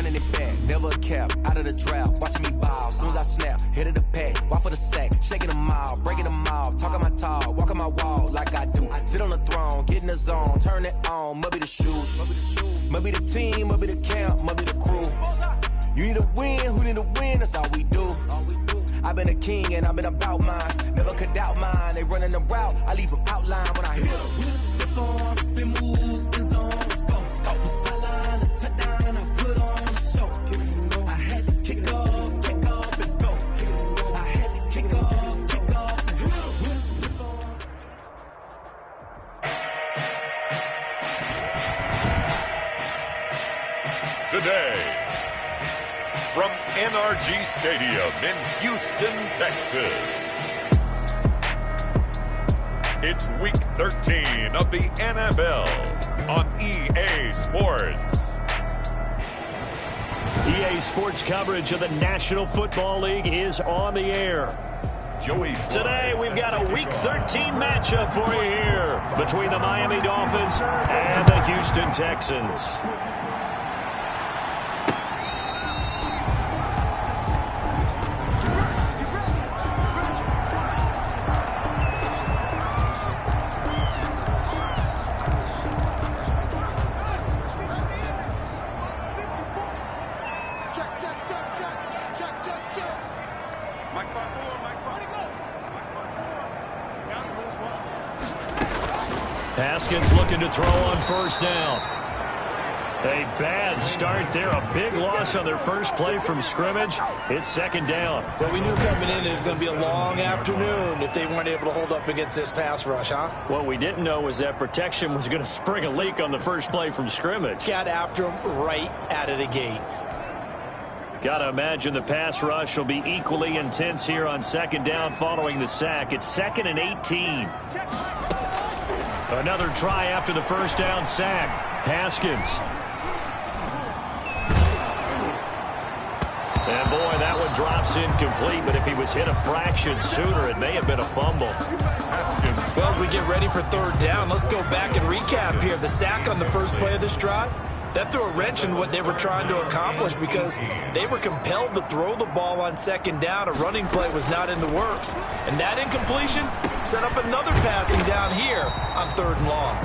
running it back, never a cap, out of the draft, watching me ball, soon as I snap, hit of the pack, walk for the sack, shaking them all, breaking them all, talking my talk, walking my wall like I do, sit on the throne, get in the zone, turn it on, must be the shoes, must be the team, must be the camp, must be the crew, you need a win, who need a win, that's all we do. I've been a king and I've been about mine. Never could doubt mine. They running the route, I leave them outline when I hit them. We just step on, spin move, in zone, let's go. Go for sideline, a touchdown, I put on the show. I had to kick off and go. I had to kick off and go. We just step on. Today, from NRG Stadium in Houston, Texas, it's Week 13 of the NFL on EA Sports. EA Sports coverage of the National Football League is on the air. Today, we've got a Week 13 matchup for you here between the Miami Dolphins and the Houston Texans. Haskins looking to throw on first down. A bad start there. A big loss on their first play from scrimmage. It's second down. Well, we knew coming in it was going to be a long afternoon if they weren't able to hold up against this pass rush, huh? What we didn't know was that protection was going to spring a leak on the first play from scrimmage. Got after him right out of the gate. Got to imagine the pass rush will be equally intense here on second down following the sack. It's 2nd and 18. Another try after the first down sack. Haskins. And boy, that one drops incomplete, but if he was hit a fraction sooner, it may have been a fumble. Haskins. Well, as we get ready for third down, let's go back and recap here. The sack on the first play of this drive, that threw a wrench in what they were trying to accomplish because they were compelled to throw the ball on second down. A running play was not in the works. And that incompletion set up another passing down here on third and long.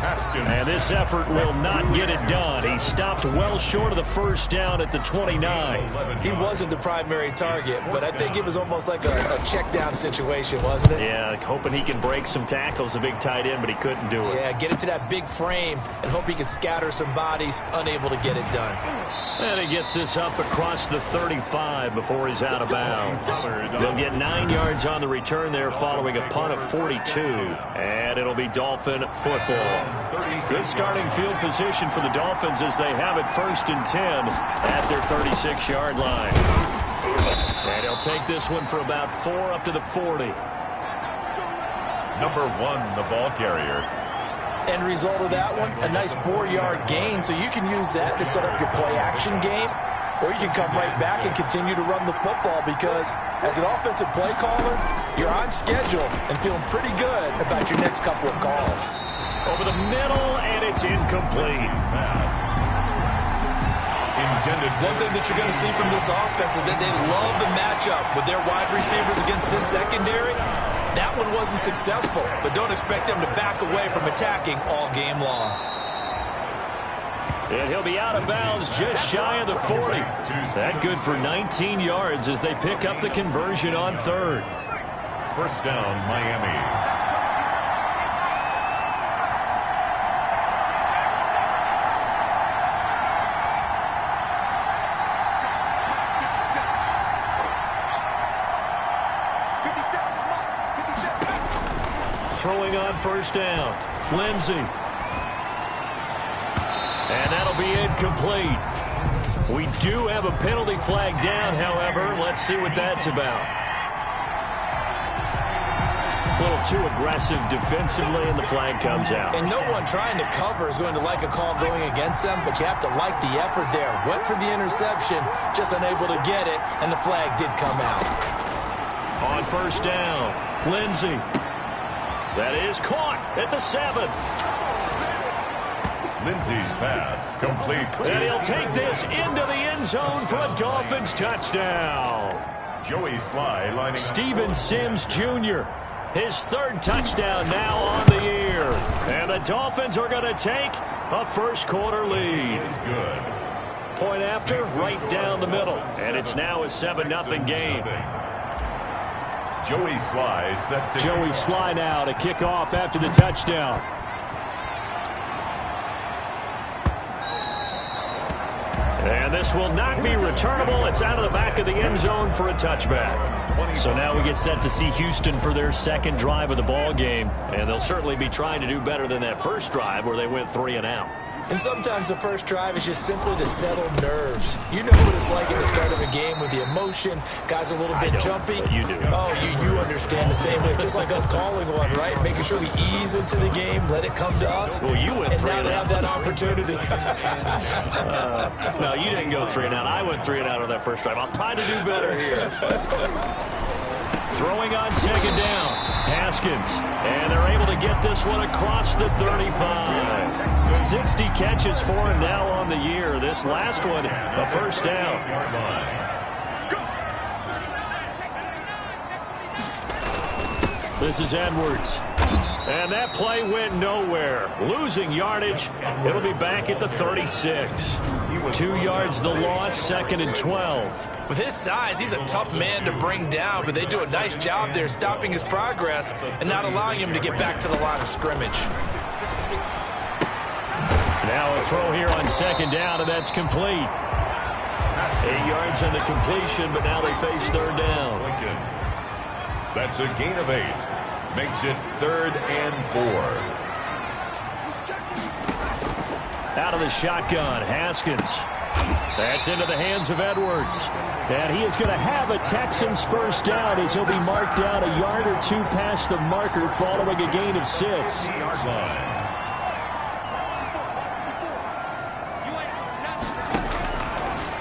And this effort will not get it done. He stopped well short of the first down at the 29. He wasn't the primary target, but I think it was almost like a check down situation, wasn't it? Yeah, hoping he can break some tackles, a big tight end, but he couldn't do it. Yeah, get into that big frame and hope he can scatter some bodies, unable to get it done. And he gets this up across the 35 before he's out of bounds. They'll get 9 yards on the return there following a punt of 42. And it'll be Dolphin football. Good starting field position for the Dolphins as they have it 1st and 10 at their 36-yard line. And he'll take this one for about 4 up to the 40. Number 1, the ball carrier. End result of that one, a nice 4-yard gain, so you can use that to set up your play-action game, or you can come right back and continue to run the football because as an offensive play caller, you're on schedule and feeling pretty good about your next couple of calls. Over the middle, and it's incomplete. Intended. One thing that you're going to see from this offense is that they love the matchup with their wide receivers against this secondary. That one wasn't successful, but don't expect them to back away from attacking all game long. And he'll be out of bounds just shy of the 40. That good for 19 yards as they pick up the conversion on third. First down, Miami. Throwing on first down, Lindsey. And that'll be incomplete. We do have a penalty flag down, however. Let's see what that's about. A little too aggressive defensively, and the flag comes out. And no one trying to cover is going to like a call going against them, but you have to like the effort there. Went for the interception, just unable to get it, and the flag did come out. On first down, Lindsey. That is caught at the 7. Lindsey's pass complete. And he'll take this into the end zone for a Dolphins touchdown. Joey Sly lining up. Steven Sims Jr., his third touchdown now on the year. And the Dolphins are going to take a first-quarter lead. Good. Point after, right down the middle. And it's now a 7-0 game. Joey Sly set to... Joey Sly now to kick off after the touchdown. And this will not be returnable. It's out of the back of the end zone for a touchback. So now we get set to see Houston for their second drive of the ball game. And they'll certainly be trying to do better than that first drive where they went 3 and out. And sometimes the first drive is just simply to settle nerves. You know what it's like at the start of a game with the emotion. Guys a little bit jumpy. You do. Oh, you understand the same way. Just like us calling one, right? Making sure we ease into the game, let it come to us. Well, you went 3 and and now out. they have that opportunity. No, you didn't go 3 and out. I went 3 and out on that first drive. I'll try to do better here. Throwing on second down, Haskins. And they're able to get this one across the 35. 60 catches for him now on the year. This last one, a first down. This is Edwards. And that play went nowhere. Losing yardage. It'll be back at the 36. 2 yards the loss, 2nd and 12. With his size, he's a tough man to bring down, but they do a nice job there stopping his progress and not allowing him to get back to the line of scrimmage. Now a throw here on second down, and that's complete. 8 yards on the completion, but now they face third down. That's a gain of 8. Makes it 3rd and 4. Out of the shotgun, Haskins. That's into the hands of Edwards. And he is going to have a Texans first down as he'll be marked down a yard or 2 past the marker following a gain of 6.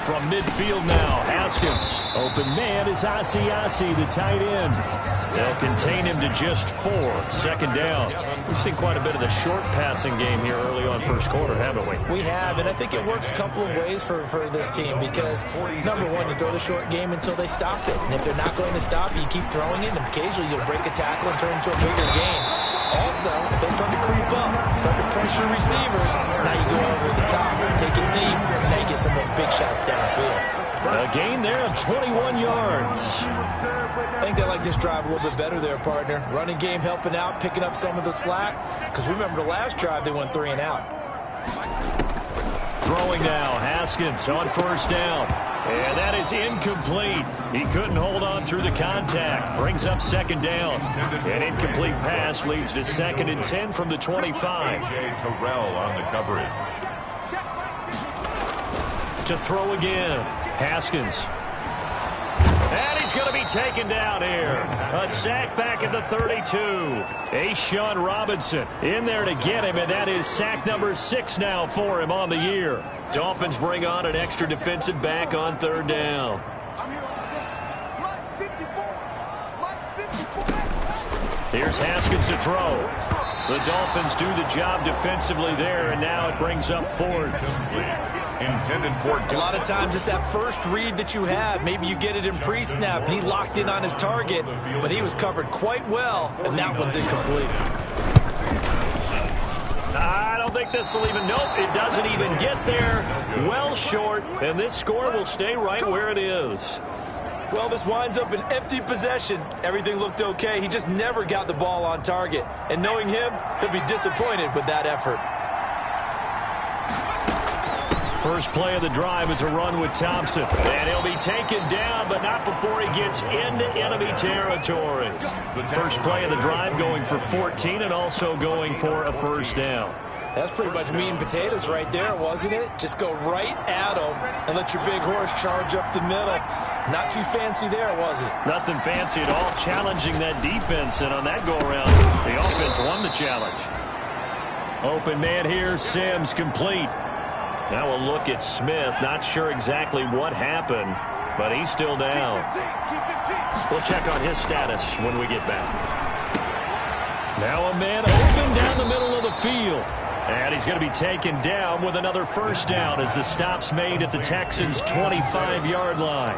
From midfield now, Haskins. Open man is Asiasi, the tight end. They'll contain him to just 4. Second down. We've seen quite a bit of the short passing game here early on first quarter, haven't we? We have, and I think it works a couple of ways for this team because, number one, you throw the short game until they stop it. And if they're not going to stop it, you keep throwing it, and occasionally you'll break a tackle and turn it into a bigger game. Also, if they start to creep up, start to pressure receivers, now you go over the top, take it deep, and now you get some of those big shots downfield. A gain there of 21 yards. I think they like this drive a little bit better there, partner. Running game helping out, picking up some of the slack. Because remember the last drive, they went 3 and out. Throwing now, Haskins on first down. And that is incomplete. He couldn't hold on through the contact. Brings up second down. An incomplete pass leads to 2nd and 10 from the 25. Terrell on the coverage. To throw again, Haskins. And he's going to be taken down here. A sack back at the 32. A'Shawn Robinson in there to get him, and that is sack number 6 now for him on the year. Dolphins bring on an extra defensive back on third down. Here's Haskins to throw. The Dolphins do the job defensively there, and now it brings up 4th. Intended for a lot of times it's that first read that you have. Maybe you get it in pre-snap, and he locked in on his target, but he was covered quite well, and that one's incomplete. I don't think this will even, nope, it doesn't even get there. Well short, and this score will stay right where it is. Well, this winds up an empty possession. Everything looked okay. He just never got the ball on target. And knowing him, he'll be disappointed with that effort. First play of the drive is a run with Thompson. And he'll be taken down, but not before he gets into enemy territory. First play of the drive going for 14 and also going for a first down. That's pretty much meat and potatoes right there, wasn't it? Just go right at him and let your big horse charge up the middle. Not too fancy there, was it? Nothing fancy at all, challenging that defense, and on that go-around, the offense won the challenge. Open man here, Sims complete. Now a look at Smith. Not sure exactly what happened, but he's still down. We'll check on his status when we get back. Now a man open down the middle of the field. And he's going to be taken down with another first down as the stop's made at the Texans' 25-yard line.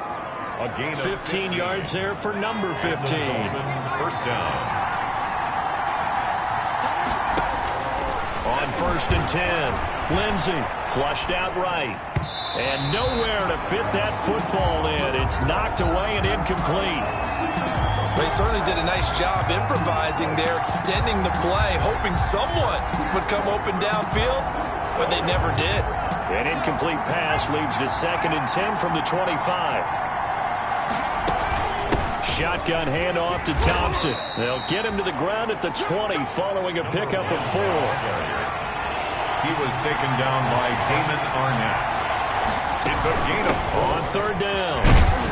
15 yards there for number 15. First down. On 1st and 10, Lindsey flushed out right. And nowhere to fit that football in. It's knocked away and incomplete. They certainly did a nice job improvising there, extending the play, hoping someone would come open downfield, but they never did. An incomplete pass leads to 2nd and 10 from the 25. Shotgun handoff to Thompson. They'll get him to the ground at the 20 following a pickup of 4. He was taken down by Damon Arnett. It's a gain of 4. On 3rd down,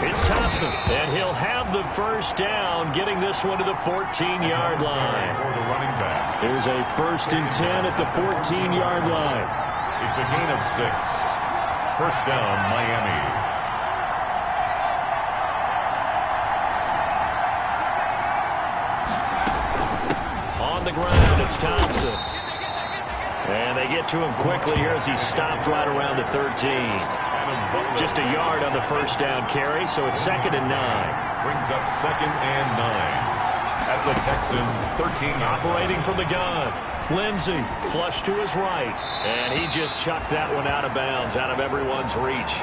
it's Thompson, and he'll have the first down, getting this one to the 14-yard line. For the running back. There's a 1st and 10 at the 14-yard line. It's a gain of 6. First down, Miami. On the ground, it's Thompson. And they get to him quickly here as he's stopped right around the 13. Just a yard on the first down carry, so it's 2nd and 9. Brings up 2nd and 9. At the Texans' 13. Operating from the gun. Lindsey flush to his right. And he just chucked that one out of bounds, out of everyone's reach.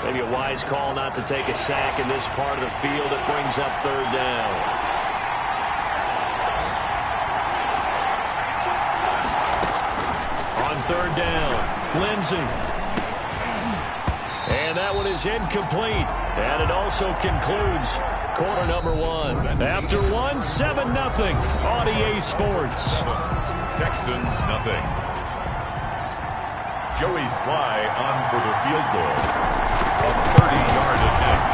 Maybe a wise call not to take a sack in this part of the field. It brings up 3rd down. On 3rd down, Lindsey. And that one is incomplete. And it also concludes quarter number 1. After 1, 7-0 on EA Sports. Texans nothing. Joey Sly on for the field goal. A 30-yard attempt.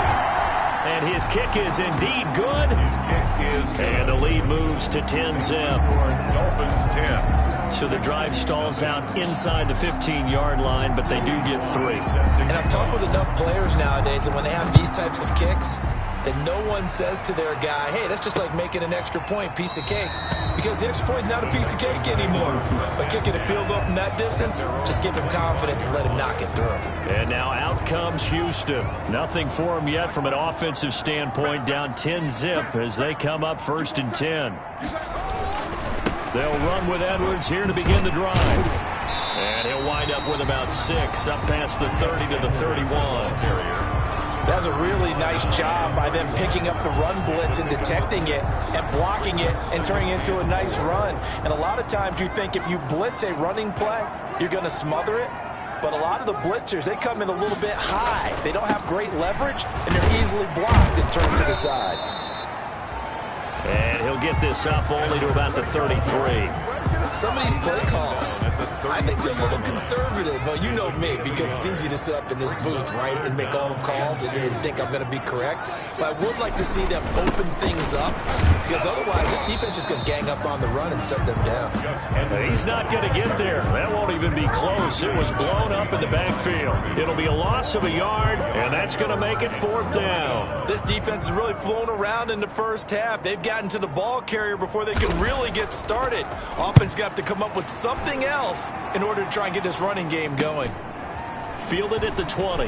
And his kick is indeed good. His kick is good. And the lead moves to 10-zip. Dolphins 10. So the drive stalls out inside the 15-yard line, but they do get 3. And I've talked with enough players nowadays, and when they have these types of kicks, then no one says to their guy, hey, that's just like making an extra point, piece of cake. Because the extra point is not a piece of cake anymore. By kicking a field goal from that distance, just give him confidence and let him knock it through. And now out comes Houston. Nothing for him yet from an offensive standpoint, down 10-zip as they come up 1st and 10. They'll run with Edwards here to begin the drive. And he'll wind up with about 6, up past the 30 to the 31. That's a really nice job by them picking up the run blitz and detecting it and blocking it and turning it into a nice run. And a lot of times you think if you blitz a running play, you're going to smother it. But a lot of the blitzers, they come in a little bit high. They don't have great leverage, and they're easily blocked and turned to the side. And he'll get this up only to about the 33. Some of these play calls, I think they're a little conservative, but you know me, because it's easy to sit up in this booth, right, and make all the calls and think I'm going to be correct. But I would like to see them open things up, because otherwise this defense is going to gang up on the run and shut them down. He's not going to get there. That won't even be close. It was blown up in the backfield. It'll be a loss of a yard, and that's going to make it 4th down. This defense has really flown around in the first half. They've gotten to the ball carrier before they can really get started. Offense going to have to come up with something else in order to try and get this running game going. Fielded at the 20.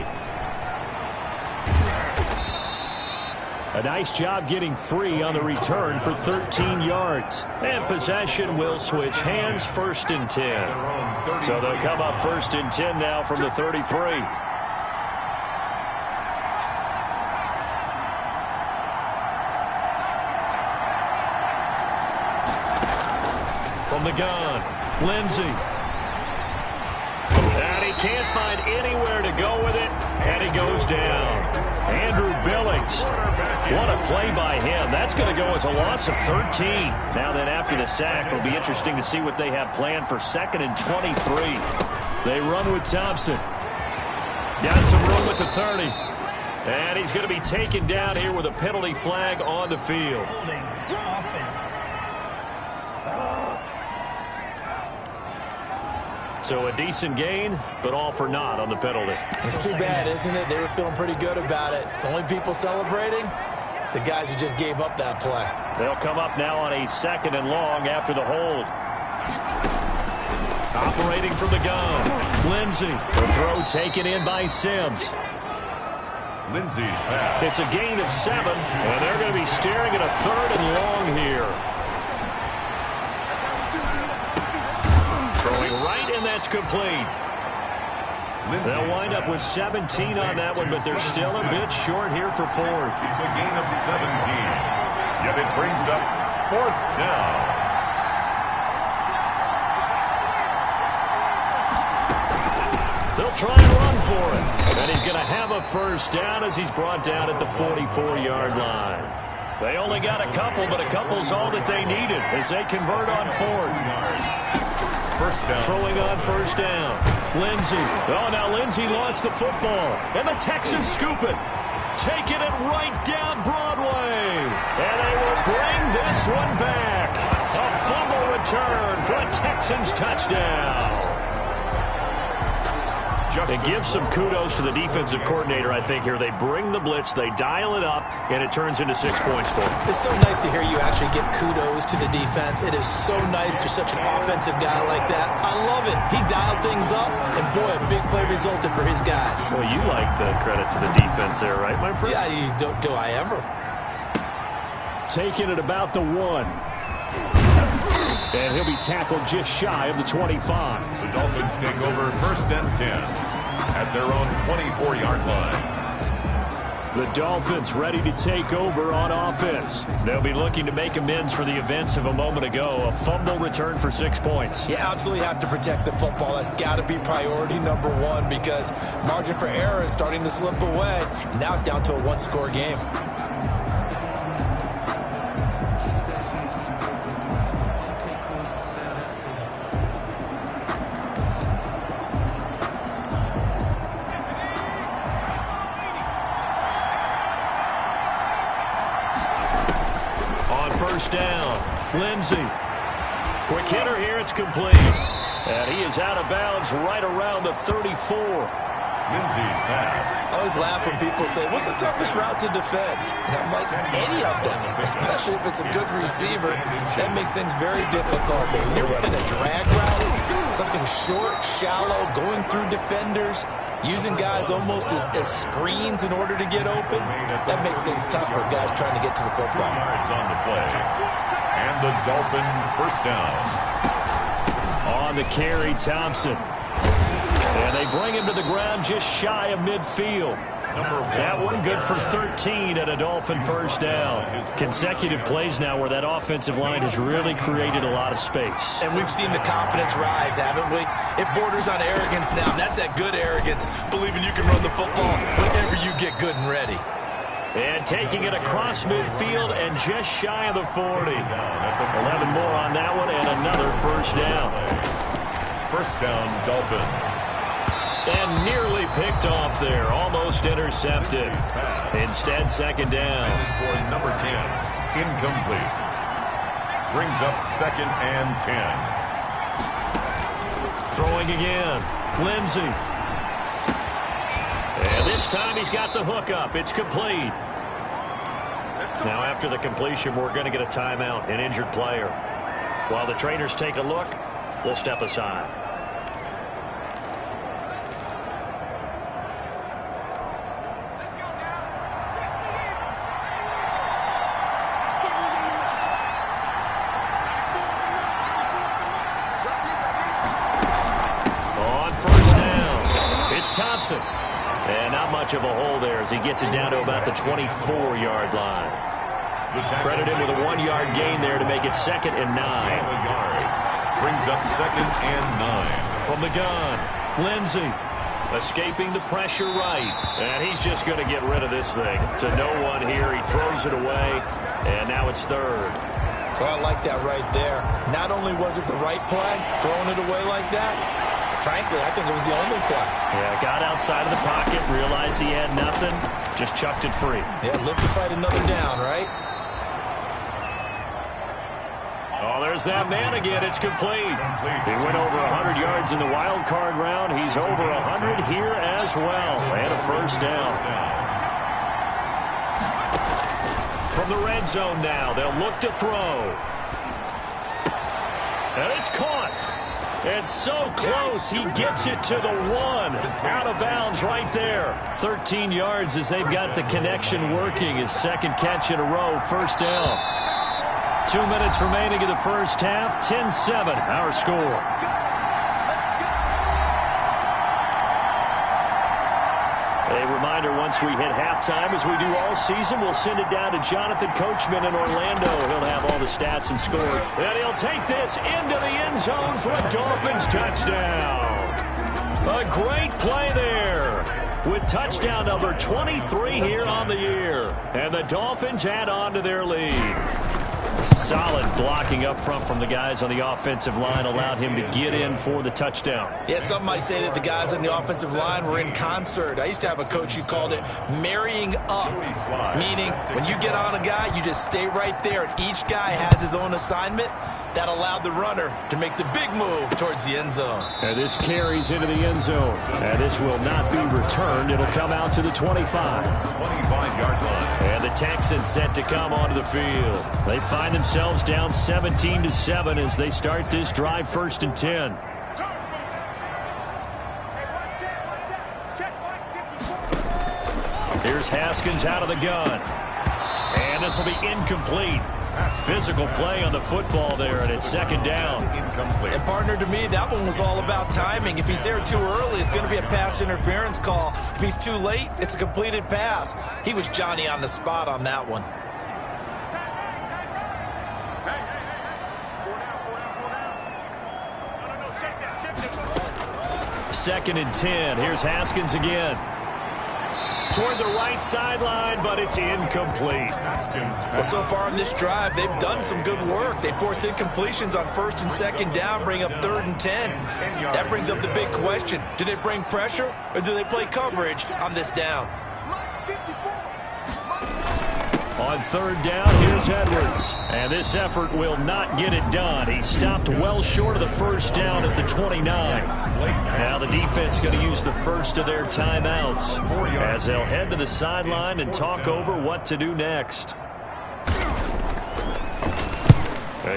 A nice job getting free on the return for 13 yards. And possession will switch hands, 1st and 10. So they'll come up 1st and 10 now from the 33. From the gun, Lindsey. And he can't find anywhere to go with it, and he goes down. Andrew Billings. What a play by him. That's going to go as a loss of 13. Now then, after the sack, it'll be interesting to see what they have planned for 2nd and 23. They run with Thompson. Got some room at the 30. And he's going to be taken down here with a penalty flag on the field. Holding offense. So a decent gain, but all for naught on the penalty. It's too bad, isn't it? They were feeling pretty good about it. The only people celebrating, the guys who just gave up that play. They'll come up now on a 2nd and long after the hold. Operating from the gun. Lindsey. The throw taken in by Sims. Lindsey's pass. It's a gain of 7, and they're going to be staring at a 3rd and long here. Throwing right, and that's complete. They'll wind up with 17 on that one, but they're still a bit short here for 4th. It's a gain of 17. Yet it brings up 4th down. They'll try and run for it. And he's going to have a 1st down as he's brought down at the 44-yard line. They only got a couple, but a couple's all that they needed as they convert on 4th. 1st down. Throwing on 1st down. Lindsey. Oh, now Lindsey lost the football. And the Texans scoop it. Taking it right down Broadway. And they will bring this one back. A fumble return for a Texans touchdown. And give some kudos to the defensive coordinator, I think, here. They bring the blitz, they dial it up, and it turns into 6 points for them. It's so nice to hear you actually give kudos to the defense. It is so nice you're such an offensive guy like that. I love it. He dialed things up, and boy, a big play resulted for his guys. Well, you like the credit to the defense there, right, my friend? Yeah, do I ever? Taking it about the 1. And he'll be tackled just shy of the 25. The Dolphins take over 1st and 10 at their own 24-yard line. The Dolphins ready to take over on offense. They'll be looking to make amends for the events of a moment ago. A fumble return for 6 points. You absolutely have to protect the football. That's got to be priority number 1 because margin for error is starting to slip away. And now it's down to a 1-score game. Down. Lindsey. Quick hitter here. It's complete. And he is out of bounds right around the 34. Lindsey's pass. I always laugh when people say, what's the toughest route to defend? And I'm like, any of them, especially if it's a good receiver. That makes things very difficult. But when you're running a drag route, something short, shallow, going through defenders, using guys almost as screens in order to get open, that makes things tough for guys trying to get to the football. 2 yards on the play. And the Dolphin 1st down. On the carry, Thompson. And they bring him to the ground just shy of midfield. That one good for 13 at a Dolphin 1st down. Consecutive plays now where that offensive line has really created a lot of space. And we've seen the confidence rise, haven't we? It borders on arrogance now. That's that good arrogance, believing you can run the football whenever you get good and ready. And taking it across midfield and just shy of the 40. 11 more on that one and another 1st down. 1st down, Dolphins. And nearly picked off there. Almost intercepted. Instead, 2nd down. For number 10. Incomplete. Brings up 2nd and 10. Throwing again. Lindsey. And this time he's got the hook up. It's complete. Now after the completion, we're going to get a timeout, an injured player. While the trainers take a look, we'll step aside. Thompson. And not much of a hole there as he gets it down to about the 24-yard line. Credit him with a 1-yard gain there to make it 2nd and 9. Brings up 2nd and 9. From the gun, Lindsey escaping the pressure right. And he's just going to get rid of this thing. To no one here, he throws it away. And now it's 3rd. Well, I like that right there. Not only was it the right play, throwing it away like that, frankly, I think it was the only play. Yeah, got outside of the pocket, realized he had nothing, just chucked it free. Yeah, live to fight another down, right? Oh, there's that man again. It's complete. He went over 100 yards in the wild card round. He's over 100 here as well. And a 1st down. From the red zone now, they'll look to throw. And it's caught. It's so close. He gets it to the 1. Out of bounds right there. 13 yards as they've got the connection working. His second catch in a row. First down. 2 minutes remaining in the first half. 10-7 our score. A reminder, once we hit halftime, as we do all season, we'll send it down to Jonathan Coachman in Orlando. He'll have all the stats and score. And he'll take this into the end zone for a Dolphins touchdown. A great play there with touchdown number 23 here on the year. And the Dolphins add on to their lead. Solid blocking up front from the guys on the offensive line allowed him to get in for the touchdown. Yeah, some might say that the guys on the offensive line were in concert. I used to have a coach who called it marrying up, meaning when you get on a guy, you just stay right there, and each guy has his own assignment. That allowed the runner to make the big move towards the end zone. And this carries into the end zone. And this will not be returned. It'll come out to the 25. 25-yard line. And the Texans set to come onto the field. They find themselves down 17-7 as they start this drive, 1st and 10. Here's Haskins out of the gun. And this will be incomplete. Physical play on the football there, and it's 2nd down. Incomplete. And, partner, to me, that one was all about timing. If he's there too early, it's going to be a pass interference call. If he's too late, it's a completed pass. He was Johnny on the spot on that one. Second and 10. Here's Haskins again. Toward the right sideline, but it's incomplete. Well, so far in this drive, they've done some good work. They force incompletions on 1st and 2nd down, bring up 3rd and 10. That brings up the big question. Do they bring pressure, or do they play coverage on this down? On 3rd down, here's Edwards. And this effort will not get it done. He stopped well short of the 1st down at the 29. Now the defense going to use the first of their timeouts as they'll head to the sideline and talk over what to do next.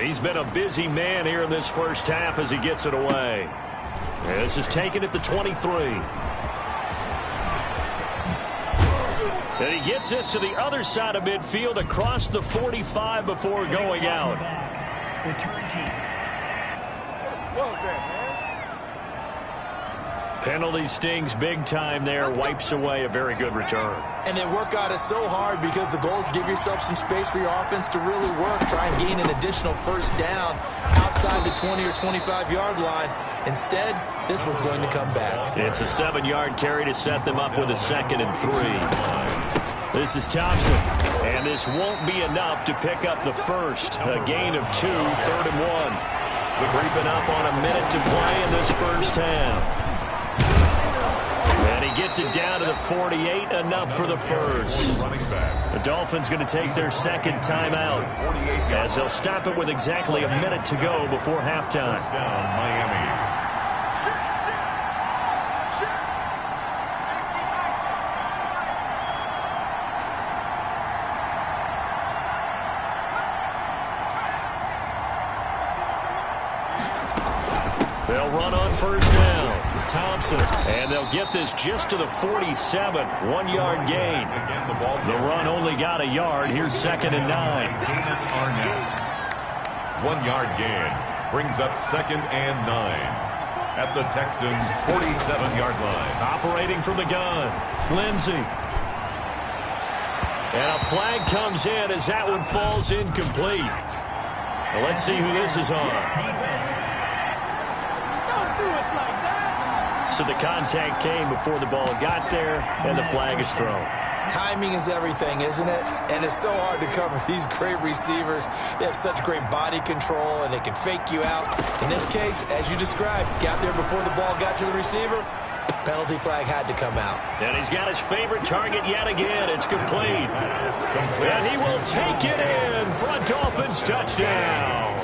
He's been a busy man here in this first half as he gets it away. This is taken at the 23. And he gets this to the other side of midfield across the 45 before going out. Return team. Penalty stings big time there. Wipes away a very good return. And they work out it so hard because the goal is to give yourself some space for your offense to really work. Try and gain an additional 1st down outside the 20 or 25-yard line. Instead, this one's going to come back. It's a 7-yard carry to set them up with a 2nd and 3. This is Thompson. And this won't be enough to pick up the first. A gain of 2, 3rd and 1. Creeping up on a minute to play in this first half. And he gets it down to the 48, enough for the first. The Dolphins going to take their 2nd timeout as they'll stop it with exactly a minute to go before halftime. Miami. They'll run on 1st down. Thompson. And they'll get this just to the 47. 1-yard gain. The run only got a yard. Here's 2nd and 9. 1-yard gain. Brings up 2nd and 9. At the Texans' 47-yard line. Operating from the gun. Lindsey. And a flag comes in as that one falls incomplete. Well, let's see who this is on. So the contact came before the ball got there, and the flag is thrown. Timing is everything, isn't it? And it's so hard to cover these great receivers. They have such great body control, and they can fake you out. In this case, as you described, got there before the ball got to the receiver. Penalty flag had to come out. And he's got his favorite target yet again. It's complete. And he will take it in for a Dolphins touchdown.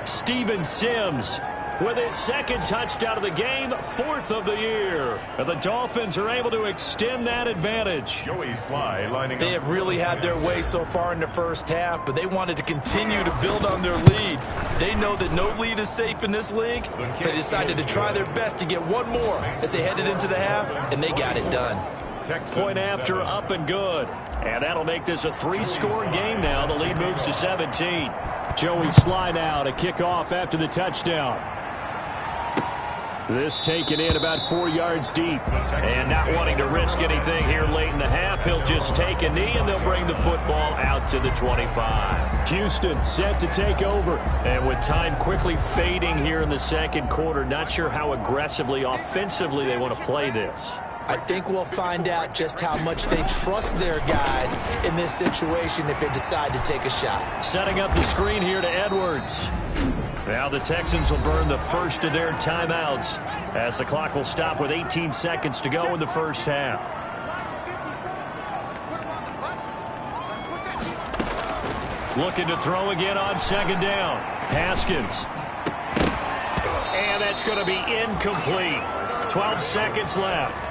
Steven Sims with his second touchdown of the game, 4th of the year. And the Dolphins are able to extend that advantage. Joey Sly lining They have really had their way so far in the first half, but they wanted to continue to build on their lead. They know that no lead is safe in this league, so they decided to try their best to get one more as they headed into the half, and they got it done. Point after, up and good. And that'll make this a 3-score game now. The lead moves to 17. Joey Sly now to kick off after the touchdown. This taken in about 4 yards deep. And not wanting to risk anything here late in the half, he'll just take a knee, and they'll bring the football out to the 25. Houston set to take over. And with time quickly fading here in the second quarter, not sure how aggressively, offensively they want to play this. I think we'll find out just how much they trust their guys in this situation if they decide to take a shot. Setting up the screen here to Edwards. Now the Texans will burn the first of their timeouts as the clock will stop with 18 seconds to go in the first half. Looking to throw again on second down. Haskins. And that's going to be incomplete. 12 seconds left.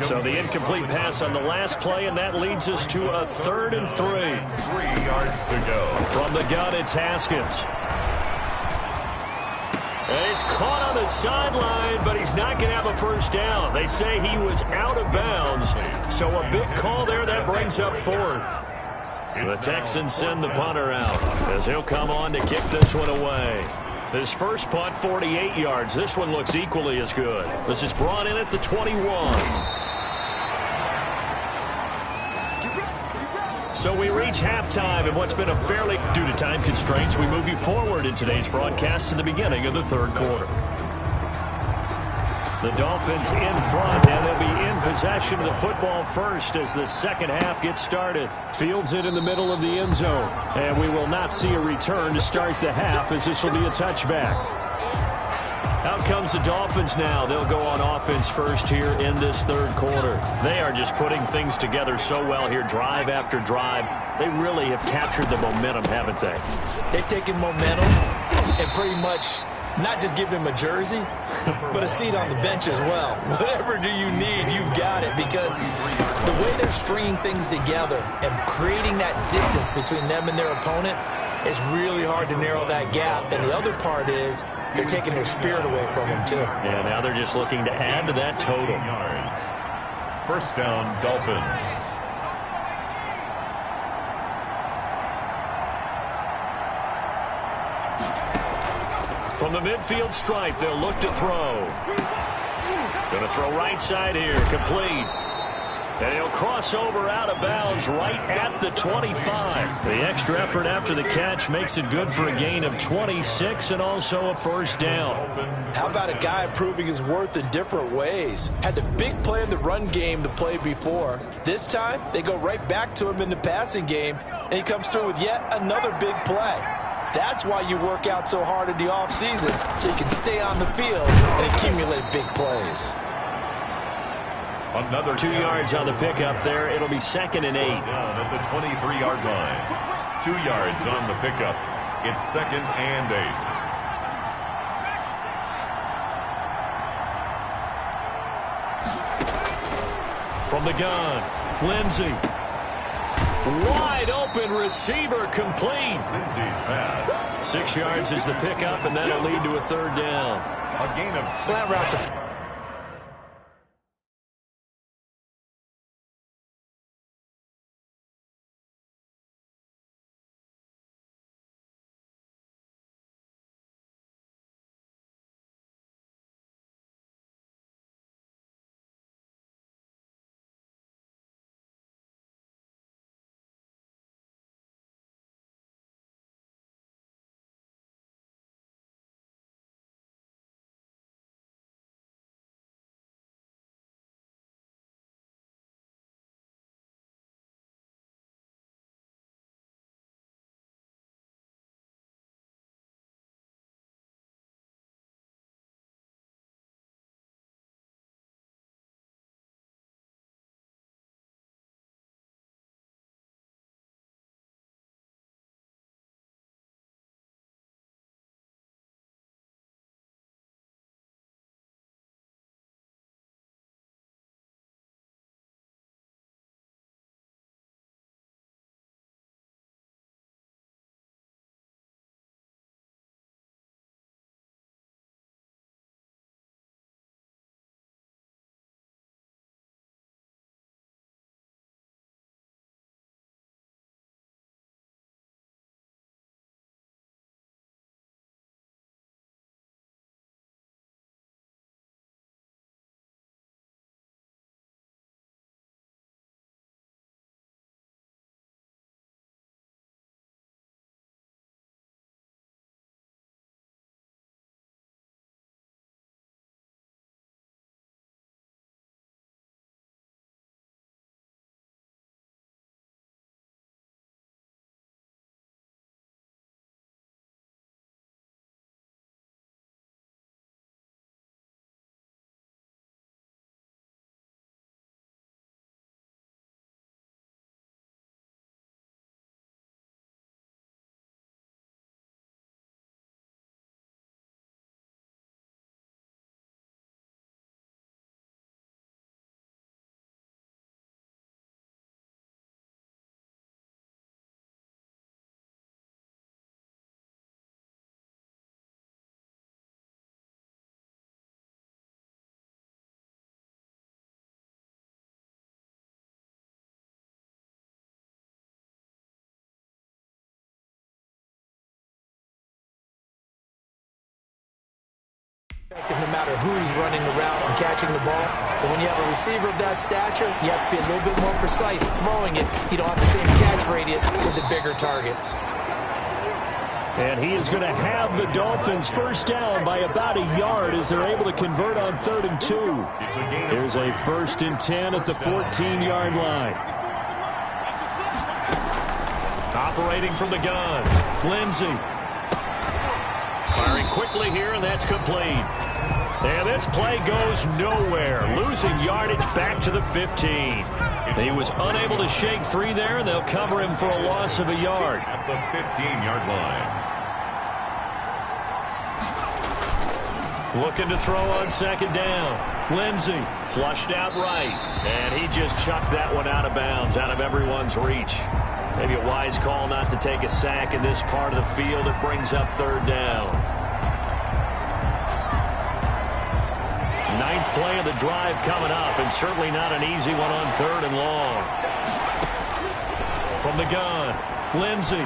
So the incomplete pass on the last play, and that leads us to a 3rd and 3. 3 yards to go. From the gun, it's Haskins. And he's caught on the sideline, but he's not going to have a first down. They say he was out of bounds, so a big call there that brings up 4th. The Texans send the punter out as he'll come on to kick this one away. His first punt, 48 yards. This one looks equally as good. This is brought in at the 21. So we reach halftime in what's been a fairly, due to time constraints, we move you forward in today's broadcast to the beginning of the third quarter. The Dolphins in front, and they'll be in possession of the football first as the second half gets started. Fields it in the middle of the end zone. And we will not see a return to start the half as this will be a touchback. Out comes the Dolphins now. They'll go on offense first here in this third quarter. They are just putting things together so well here, drive after drive. They really have captured the momentum, haven't they? They've taken momentum and pretty much not just give him a jersey, but a seat on the bench as well. Whatever do you need, you've got it, because the way they're stringing things together and creating that distance between them and their opponent, it's really hard to narrow that gap. And the other part is they're taking their spirit away from them, too. Yeah, now they're just looking to add to that total. Yards. First down, Dolphins. From the midfield stripe, they'll look to throw. Going to throw right side here, complete. And he'll cross over out of bounds right at the 25. The extra effort after the catch makes it good for a gain of 26 and also a first down. How about a guy proving his worth in different ways? Had the big play in the run game the play before. This time, they go right back to him in the passing game, and he comes through with yet another big play. That's why you work out so hard in the offseason, so you can stay on the field and accumulate big plays. Another 2 yards on the pickup there. It'll be 2nd and 8. Down at the 23-yard line. 2 yards on the pickup. It's 2nd and 8. From the gun, Lindsey. Wide open receiver, complete. Lindsey's pass. 6 yards is the pickup, and that'll lead to a third down. A gain of Slant routes are No matter who's running the route and catching the ball. But when you have a receiver of that stature, you have to be a little bit more precise throwing it. You don't have the same catch radius with the bigger targets. And he is going to have the Dolphins first down by about a yard as they're able to convert on 3rd and 2. Here's a 1st and 10 at the 14-yard line. Operating from the gun, Lindsey. Firing quickly here, and that's complete. And this play goes nowhere. Losing yardage back to the 15. He was unable to shake free there, and they'll cover him for a loss of a yard. At the 15-yard line. Looking to throw on 2nd down. Lindsey flushed out right. And he just chucked that one out of bounds, out of everyone's reach. Maybe a wise call not to take a sack in this part of the field. It brings up 3rd down. 9th play of the drive coming up, and certainly not an easy one on 3rd and long. From the gun, Lindsey.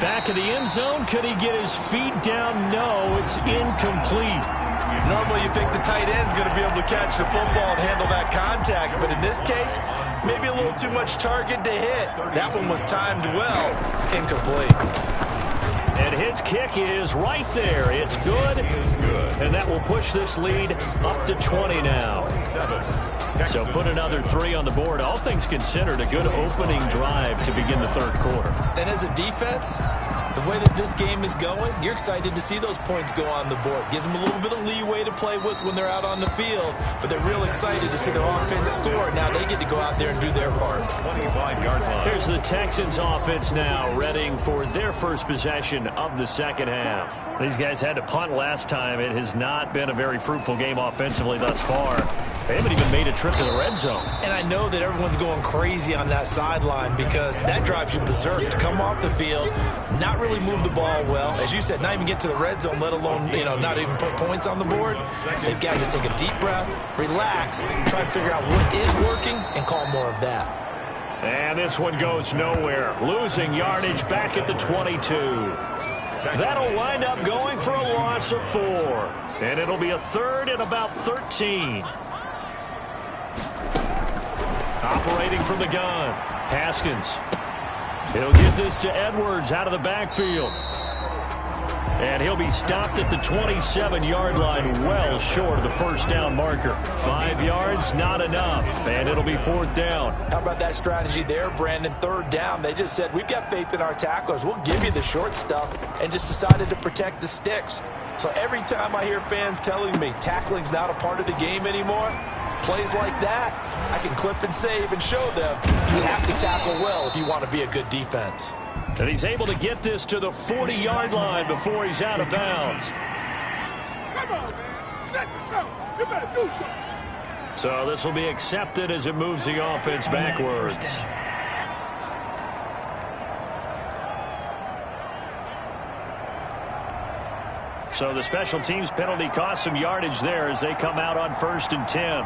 Back of the end zone. Could he get his feet down? No, it's incomplete. Normally you think the tight end's going to be able to catch the football and handle that contact, but in this case, maybe a little too much target to hit. That one was timed well. Incomplete. And his kick is right there. It's good. And that will push this lead up to 20 now. So put another 3 on the board. All things considered, a good opening drive to begin the 3rd quarter. And as a defense, the way that this game is going, you're excited to see those points go on the board. Gives them a little bit of leeway to play with when they're out on the field, but they're real excited to see their offense score. Now they get to go out there and do their part. 25-yard line. Here's the Texans offense now, readying for their first possession of the 2nd half. These guys had to punt last time. It has not been a very fruitful game offensively thus far. They haven't even made a trip to the red zone. And I know that everyone's going crazy on that sideline because that drives you berserk to come off the field, not really move the ball well. As you said, not even get to the red zone, let alone, not even put points on the board. They've got to just take a deep breath, relax, try to figure out what is working and call more of that. And this one goes nowhere. Losing yardage back at the 22. That'll wind up going for a loss of 4. And it'll be a 3rd and about 13. Operating from the gun, Haskins. He'll get this to Edwards out of the backfield. And he'll be stopped at the 27-yard line, well short of the first down marker. 5 yards, not enough, and it'll be 4th down. How about that strategy there, Brandon? 3rd down, they just said, we've got faith in our tacklers. We'll give you the short stuff, and just decided to protect the sticks. So every time I hear fans telling me tackling's not a part of the game anymore, plays like that, I can clip and save and show them you have to tackle well if you want to be a good defense. And he's able to get this to the 40-yard line before he's out of bounds. Come on, man. Set the tone. You better do something. So this will be accepted as it moves the offense backwards. So the special teams penalty cost some yardage there as they come out on 1st and 10.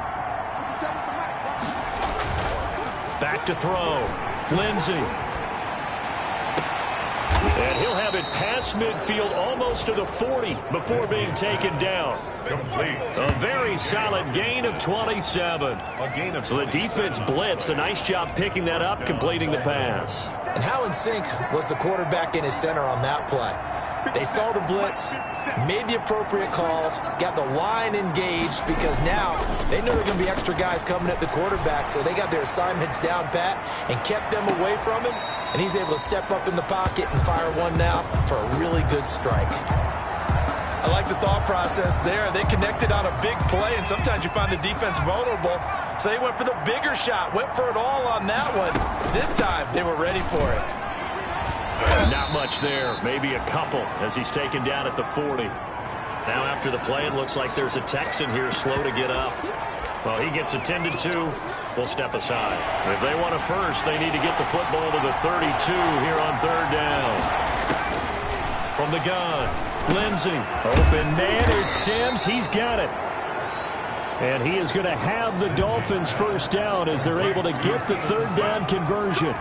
Back to throw. Lindsey. And he'll have it past midfield almost to the 40 before being taken down. Complete. A very solid gain of 27. So the defense blitzed. A nice job picking that up, completing the pass. And how in sync was the quarterback in his center on that play? They saw the blitz, made the appropriate calls, got the line engaged because now they know there are going to be extra guys coming at the quarterback, so they got their assignments down pat and kept them away from him, and he's able to step up in the pocket and fire one now for a really good strike. I like the thought process there. They connected on a big play, and sometimes you find the defense vulnerable, so they went for the bigger shot, went for it all on that one. This time, they were ready for it. Not much there, maybe a couple as he's taken down at the 40. Now after the play, it looks like there's a Texan here slow to get up. Well, he gets attended to. We'll step aside. If they want a first, they need to get the football to the 32 here on 3rd down. From the gun, Lindsey. Open man is Sims. He's got it. And he is going to have the Dolphins first down as they're able to get the 3rd down conversion.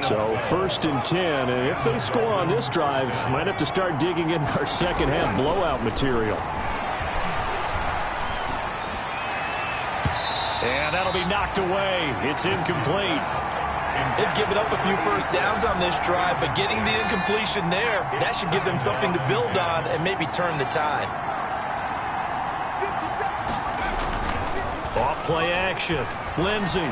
So 1st and 10, and if they score on this drive, might have to start digging in our second half blowout material. And that'll be knocked away. It's incomplete. They've given up a few first downs on this drive, but getting the incompletion there, that should give them something to build on and maybe turn the tide. Off play action. Lindsey.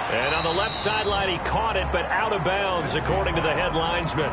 And on the left sideline, he caught it, but out of bounds, according to the head linesman.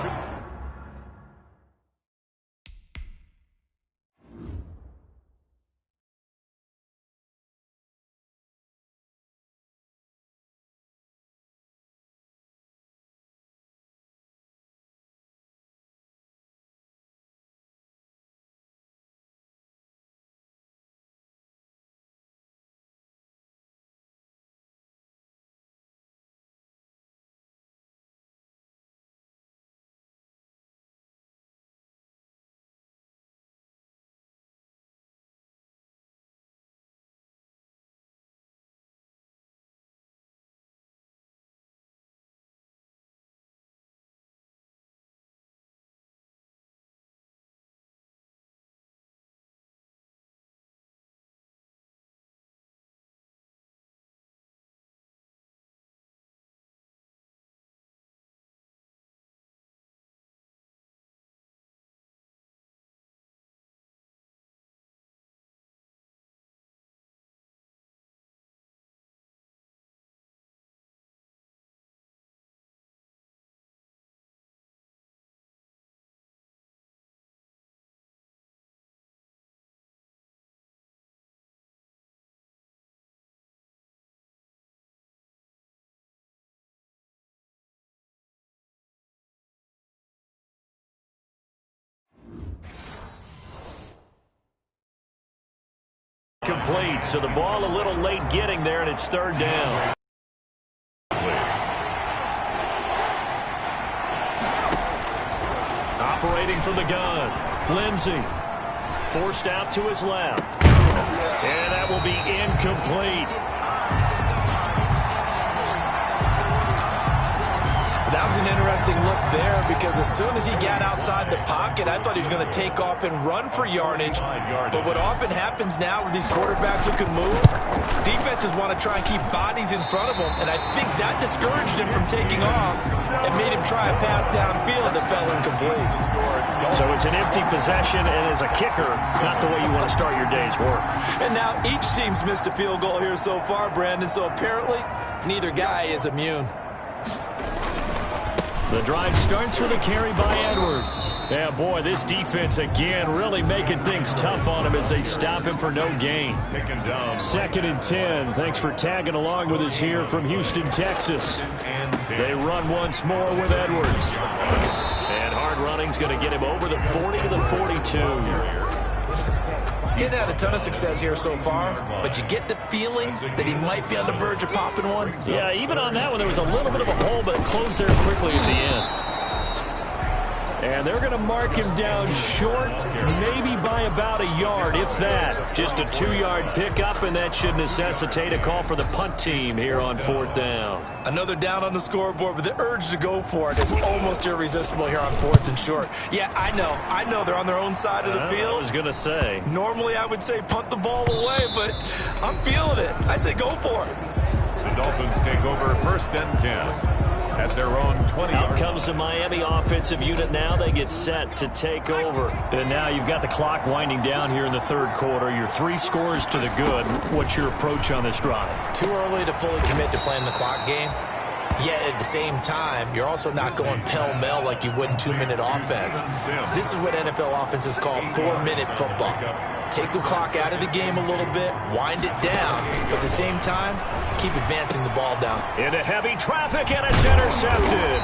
Complete, so the ball a little late getting there, and it's 3rd down. Operating from the gun, Lindsey. Forced out to his left. And that will be incomplete. That was an interesting look there because as soon as he got outside the pocket, I thought he was going to take off and run for yardage. But what often happens now with these quarterbacks who can move, defenses want to try and keep bodies in front of them, and I think that discouraged him from taking off and made him try a pass downfield that fell incomplete. So it's an empty possession, and as a kicker, not the way you want to start your day's work. And now each team's missed a field goal here so far, Brandon, so apparently neither guy is immune. The drive starts with a carry by Edwards. Yeah, boy, this defense again really making things tough on him as they stop him for no gain. 2nd and 10. Thanks for tagging along with us here from Houston, Texas. They run once more with Edwards. And hard running's going to get him over the 40 to the 42. Getting had a ton of success here so far, but you get the feeling that he might be on the verge of popping one. Yeah, even on that one, there was a little bit of a hole, but it closed there quickly at the end. And they're going to mark him down short, maybe by about a yard, if that. Just a 2-yard pickup, and that should necessitate a call for the punt team here on 4th down. Another down on the scoreboard, but the urge to go for it is almost irresistible here on 4th and short. Yeah, I know they're on their own side of the field. I was going to say. Normally I would say punt the ball away, but I'm feeling it. I say go for it. The Dolphins take over 1st and 10. At their own 20. Out comes the Miami offensive unit now. They get set to take over. And now you've got the clock winding down here in the 3rd quarter. Your 3 scores to the good. What's your approach on this drive? Too early to fully commit to playing the clock game. Yet at the same time, you're also not going pell-mell like you would in 2-minute offense. This is what NFL offenses call 4-minute football. Take the clock out of the game a little bit, wind it down, but at the same time, keep advancing the ball down. Into heavy traffic, and it's intercepted.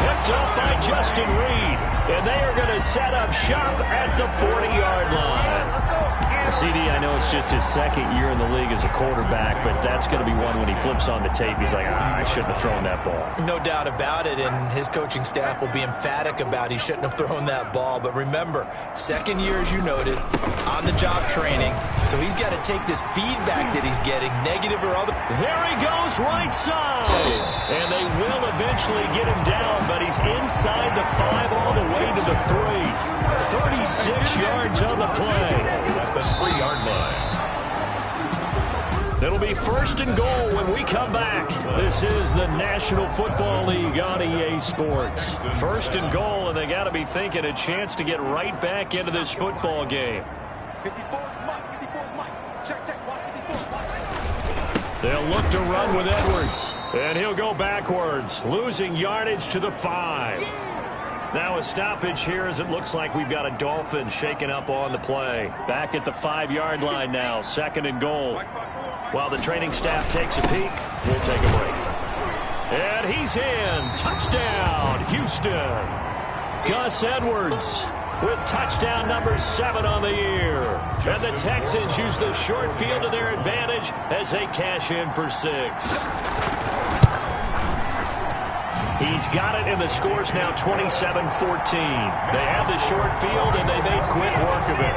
Picked up by Justin Reed, and they are going to set up shop at the 40-yard line. CD, I know it's just his second year in the league as a quarterback, but that's going to be one when he flips on the tape, he's like, I shouldn't have thrown that ball. No doubt about it, and his coaching staff will be emphatic about he shouldn't have thrown that ball. But remember, second year, as you noted, on-the-job training, so he's got to take this feedback that he's getting, negative or other. There he goes, right side. And they will eventually get him down, but he's inside the 5 all the way to the 3. 36 yards on the play. At the 3-yard line. It'll be first and goal when we come back. This is the National Football League on EA Sports. First and goal, and they got to be thinking a chance to get right back into this football game. 54 is Mike. Check. Watch 54. They'll look to run with Edwards, and he'll go backwards, losing yardage to the 5. Now a stoppage here as it looks like we've got a Dolphin shaking up on the play. Back at the 5-yard line now, second and goal. While the training staff takes a peek, we'll take a break. And he's in. Touchdown, Houston. Gus Edwards with touchdown number 7 on the year. And the Texans use the short field to their advantage as they cash in for 6. He's got it, and the score's now 27-14. They have the short field, and they made quick work of it.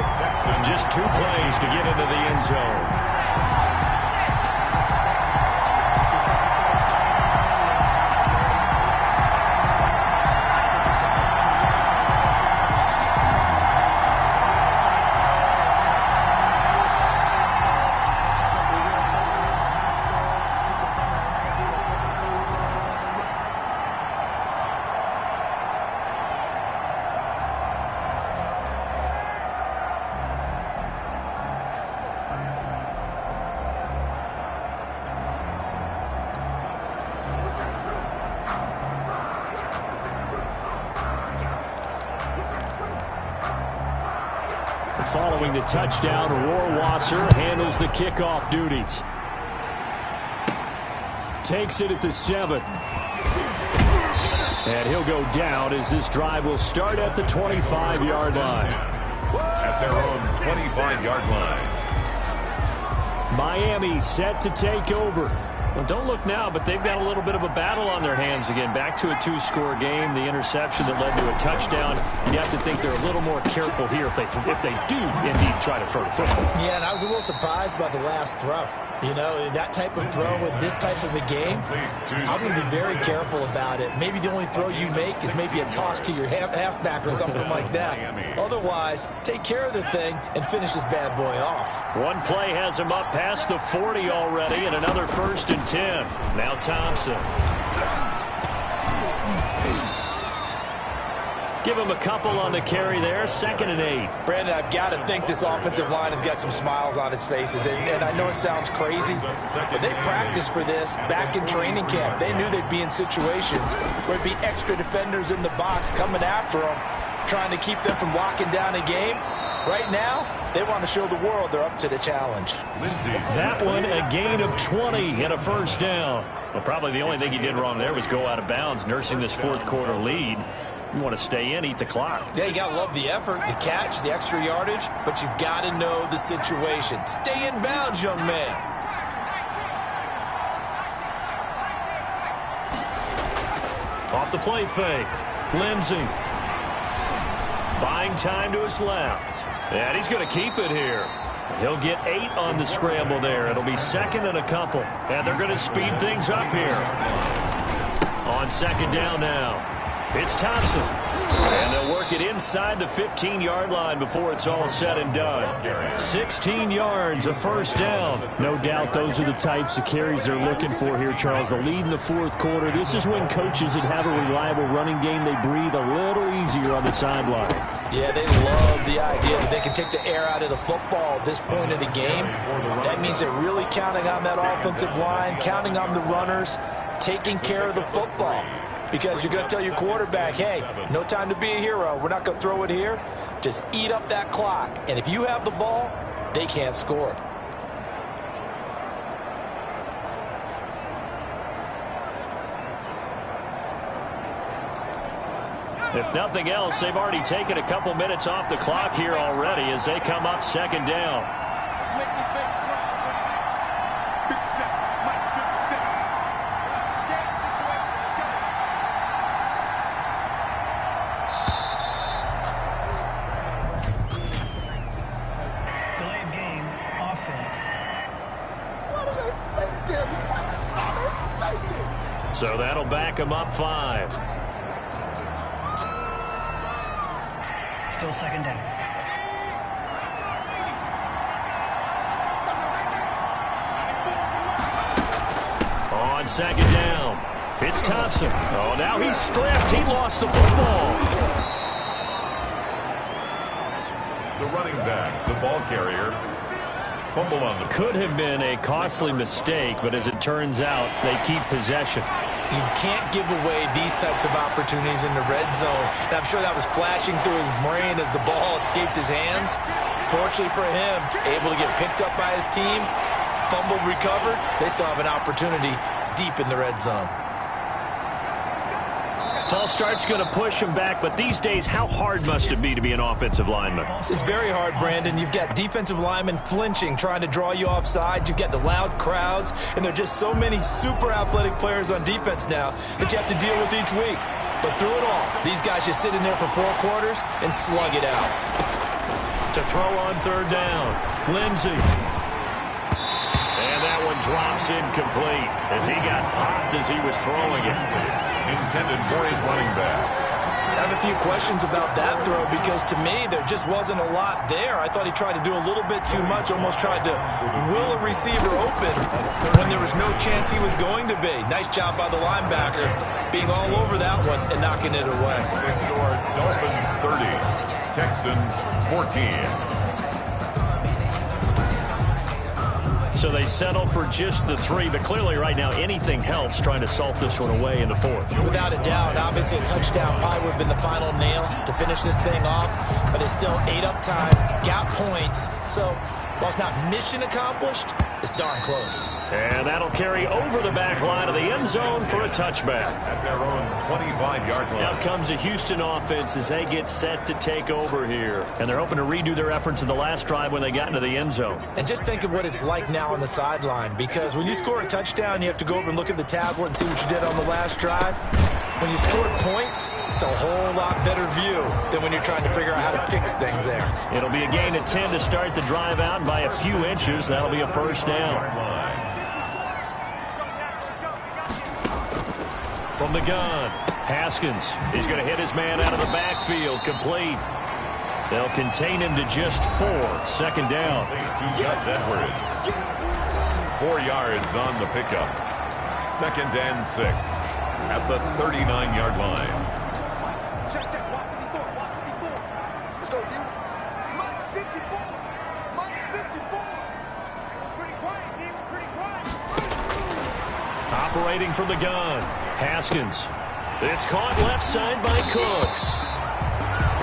Just 2 plays to get into the end zone. Following the touchdown, Rohrwasser handles the kickoff duties. Takes it at the 7. And he'll go down as this drive will start at the 25-yard line. At their own 25-yard line. Miami set to take over. Well, don't look now, but they've got a little bit of a battle on their hands again. Back to a 2-score game. The interception that led to a touchdown. You have to think they're a little more careful here if they do indeed try to throw the football. Yeah, and I was a little surprised by the last throw. You know, that type of throw with this type of a game, I'm going to be very careful about it. Maybe the only throw you make is maybe a toss to your halfback or something like that. Otherwise, take care of the thing and finish this bad boy off. One play has him up past the 40 already, and another 1st and 10. Now Thompson. Give him a couple on the carry there. 2nd and 8. Brandon, I've got to think this offensive line has got some smiles on its faces. And I know it sounds crazy, but they practiced for this back in training camp. They knew they'd be in situations where it'd be extra defenders in the box coming after them, trying to keep them from locking down a game. Right now, they want to show the world they're up to the challenge. That one, a gain of 20 and a 1st down. Well, probably the only thing he did wrong there was go out of bounds, nursing this 4th quarter lead. You want to stay in, eat the clock. Yeah, you got to love the effort, the catch, the extra yardage, but you got to know the situation. Stay in bounds, young man. Off the play fake. Lindsey. Buying time to his left. And he's going to keep it here. He'll get 8 on the scramble there. It'll be 2nd and a couple. And they're going to speed things up here. On 2nd down now. It's Thompson. And they'll work it inside the 15-yard line before it's all said and done. 16 yards, a 1st down. No doubt those are the types of carries they're looking for here, Charles. The lead in the 4th quarter. This is when coaches that have a reliable running game, they breathe a little easier on the sideline. Yeah, they love the idea that they can take the air out of the football at this point of the game. That means they're really counting on that offensive line, counting on the runners, taking care of the football. Because you're going to tell your quarterback, hey, no time to be a hero. We're not going to throw it here. Just eat up that clock. And if you have the ball, they can't score. If nothing else, they've already taken a couple minutes off the clock here already as they come up second down. Let's make these babies cry. 50 seconds. Mike, 50 seconds. It's a game situation. Let's go. Delay of game, offense. What are they thinking? What are they thinking? So that'll back them up 5. Still second down. On second down, it's Thompson. Oh, now he's stripped. He lost the football. The running back, the ball carrier, fumble on the Could have been a costly mistake, but as it turns out, they keep possession. You can't give away these types of opportunities in the red zone. And I'm sure that was flashing through his brain as the ball escaped his hands. Fortunately for him, able to get picked up by his team, fumbled, recovered. They still have an opportunity deep in the red zone. False start's going to push him back, but these days, how hard must it be to be an offensive lineman? It's very hard, Brandon. You've got defensive linemen flinching, trying to draw you offside. You've got the loud crowds, and there are just so many super athletic players on defense now that you have to deal with each week. But through it all, these guys just sit in there for 4 quarters and slug it out. To throw on third down, Lindsey. And that one drops incomplete as he got popped as he was throwing it. intended for his running back. I have a few questions about that throw because to me there just wasn't a lot there. I thought he tried to do a little bit too much, almost tried to will a receiver open when there was no chance he was going to be. Nice job by the linebacker being all over that one and knocking it away. They scored Dolphins 30, Texans 14. So they settle for just the 3, but clearly right now anything helps trying to salt this one away in the 4th. Without a doubt, obviously a touchdown probably would have been the final nail to finish this thing off, but it's still 8 up time, got points, so while it's not mission accomplished, it's darn close. And that'll carry over the back line of the end zone for a touchback. At their own 25-yard line. Now comes the Houston offense as they get set to take over here. And they're hoping to redo their efforts in the last drive when they got into the end zone. And just think of what it's like now on the sideline, because when you score a touchdown, you have to go over and look at the tablet and see what you did on the last drive. When you score points, it's a whole lot better view than when you're trying to figure out how to fix things there. It'll be a gain of 10 to start the drive out, and by a few inches, that'll be a first down. From the gun, Haskins. He's going to hit his man out of the backfield, complete. They'll contain him to just 4, second down. To Gus Edwards. 4 yards on the pickup. 2nd and 6 at the 39-yard line. Check, check. Watch 54. Watch 54. Let's go, D. Mike 54. Mike 54. Pretty quiet, D. Pretty quiet. Operating from the gun, Haskins. It's caught left side by Cooks.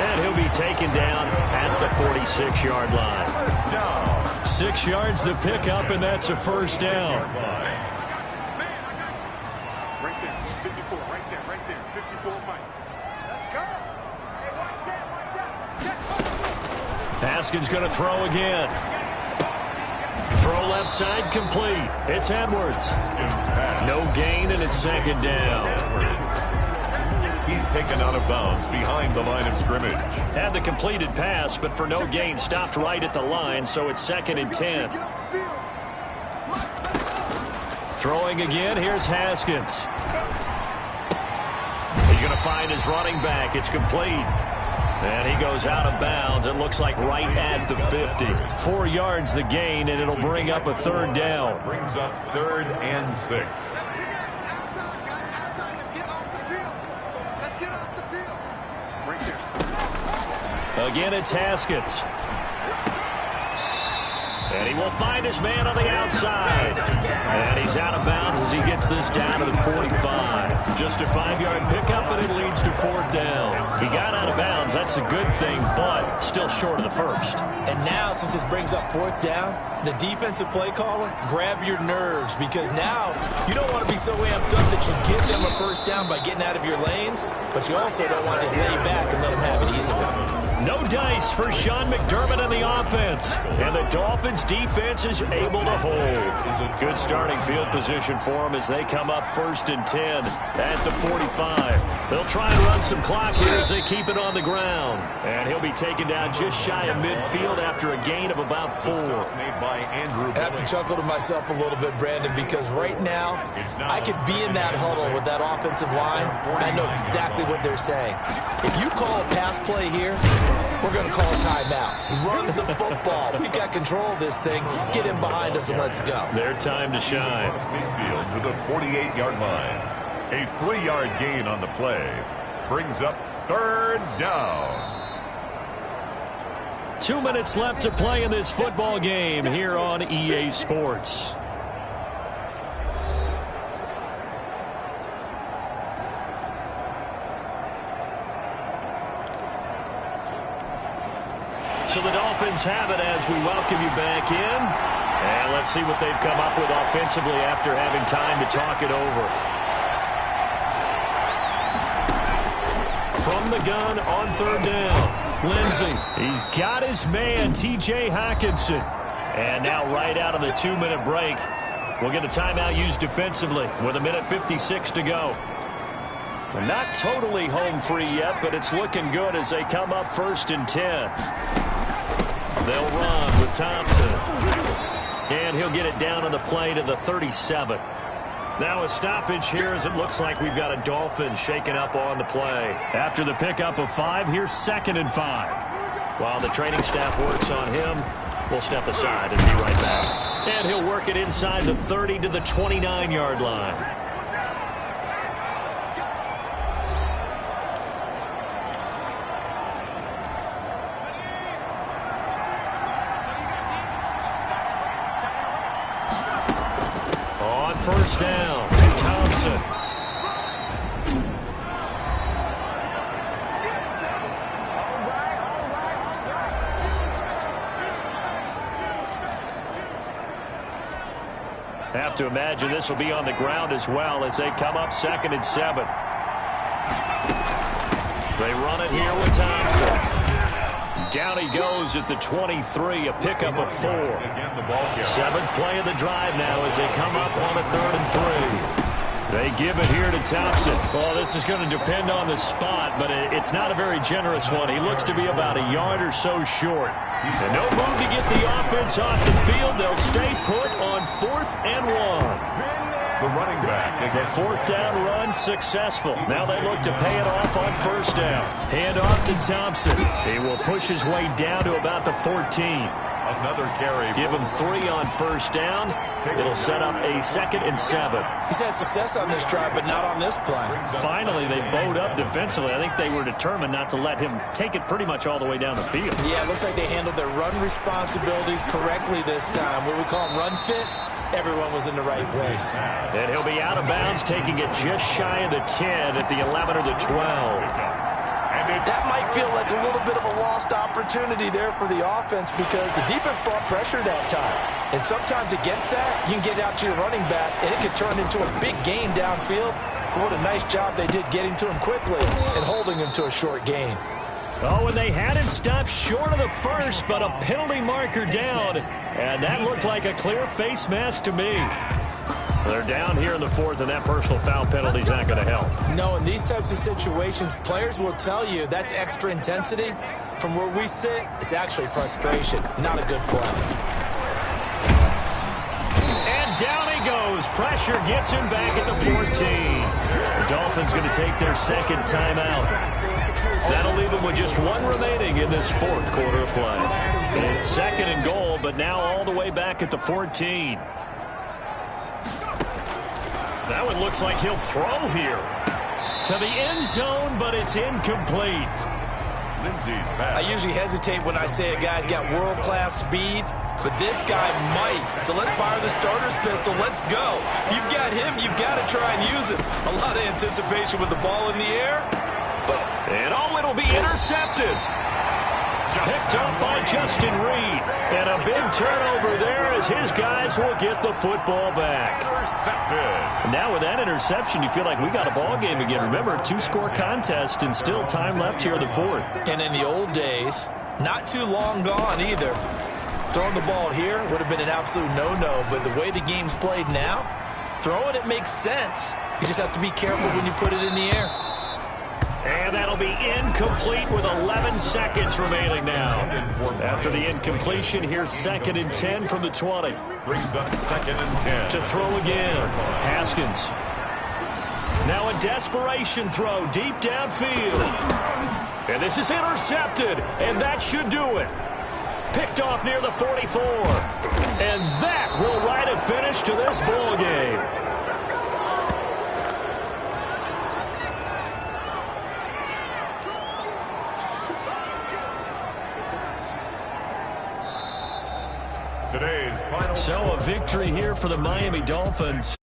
And he'll be taken down at the 46-yard line. First down. 6 yards the pickup, and that's a first down. Right there. 54. Right there. Right there. 54, Mike. Let's go. Hey, watch that. Watch that. Haskins going to throw again. Throw left side complete. It's Edwards. No gain, and it's 2nd down. He's taken out of bounds behind the line of scrimmage. Had the completed pass, but for no gain, stopped right at the line, so it's 2nd and 10. Throwing again, here's Haskins. He's going to find his running back. It's complete. And he goes out of bounds. It looks like right at the 50. 4 yards the gain, and it'll bring up a 3rd down. Brings up 3rd and 6. Again, it's Haskins. And he will find his man on the outside. And he's out of bounds as he gets this down to the 45. Just a 5-yard pickup, and it leads to 4th down. He got out of bounds. That's a good thing, but still short of the first. And now, since this brings up 4th down, the defensive play caller, grab your nerves, because now you don't want to be so amped up that you give them a first down by getting out of your lanes, but you also don't want to just lay back and let them have it easily. No dice for Sean McDermott in the offense. And the Dolphins defense is able to hold. Good starting field position for them as they come up 1st and 10 at the 45. They'll try and run some clock here as they keep it on the ground. And he'll be taken down just shy of midfield after a gain of about 4. I have to chuckle to myself a little bit, Brandon, because right now I could be in that huddle with that offensive line, and I know exactly what they're saying. If you call a pass play here, we're going to call a timeout. Run the football. We've got control of this thing. Get in behind us and let's go. Their time to shine. Midfield to the 48-yard line. A 3-yard gain on the play brings up 3rd down. 2 minutes left to play in this football game here on EA Sports. So the Dolphins have it as we welcome you back in. And let's see what they've come up with offensively after having time to talk it over. From the gun on 3rd down. Lindsey, he's got his man, T.J. Hockenson. And now right out of the 2-minute break, we'll get a timeout used defensively with 1:56 to go. We're not totally home free yet, but it's looking good as they come up 1st and 10. They'll run with Thompson. And he'll get it down on the play to the 37. Now a stoppage here as it looks like we've got a Dolphin shaken up on the play. After the pickup of 5, here's 2nd and 5. While the training staff works on him, we'll step aside and be right back. And he'll work it inside the 30 to the 29-yard line. On 1st down, Thompson. Have to imagine this will be on the ground as well as they come up 2nd and 7. They run it here with Thompson. Down he goes at the 23, a pickup of 4. 7th play of the drive now as they come up on a 3rd and 3. They give it here to Thompson. Well, this is going to depend on the spot, but it's not a very generous one. He looks to be about a yard or so short. And no move to get the offense off the field. They'll stay put on 4th and 1. The running back. The 4th down run successful. Now they look to pay it off on 1st down. Hand off to Thompson. He will push his way down to about the 14. Another carry. Give him 3 on 1st down. It'll set up a 2nd and 7. He's had success on this drive, but not on this play. Finally, they bowed up defensively. I think they were determined not to let him take it pretty much all the way down the field. Yeah, it looks like they handled their run responsibilities correctly this time. What we call them run fits, everyone was in the right place. And he'll be out of bounds, taking it just shy of the 10 at the 11 or the 12. That might feel like a little bit of a lost opportunity there for the offense because the defense brought pressure that time. And sometimes against that, you can get out to your running back, and it could turn into a big gain downfield. But what a nice job they did getting to him quickly and holding him to a short gain. Oh, and they had it stopped short of the first, but a penalty marker down. And that looked like a clear face mask to me. They're down here in the 4th, and that personal foul penalty is not going to help. No, in these types of situations, players will tell you that's extra intensity. From where we sit, it's actually frustration, not a good play. And down he goes. Pressure gets him back at the 14. The Dolphins going to take their 2nd timeout. That'll leave them with just 1 remaining in this 4th quarter of play. It's 2nd and goal, but now all the way back at the 14. That one looks like he'll throw here to the end zone, but it's incomplete. Lindsey's pass. I usually hesitate when I say a guy's got world-class speed, but this guy might. So let's fire the starter's pistol. Let's go. If you've got him, you've got to try and use him. A lot of anticipation with the ball in the air. And it'll be intercepted. Picked up by Justin Reed. And a big turnover there as his guys will get the football back. Intercepted. Now with that interception, you feel like we got a ball game again. Remember, 2-score contest and still time left here in the fourth. And in the old days, not too long gone either, throwing the ball here would have been an absolute no-no. But the way the game's played now, throwing it makes sense. You just have to be careful when you put it in the air. And that'll be incomplete with 11 seconds remaining now. After the incompletion, here's 2nd and 10 from the 20. Brings up 2nd and 10. To throw again, Haskins. Now a desperation throw deep downfield. And this is intercepted, and that should do it. Picked off near the 44. And that will write a finish to this ball game. Today's final So a victory here for the Miami Dolphins.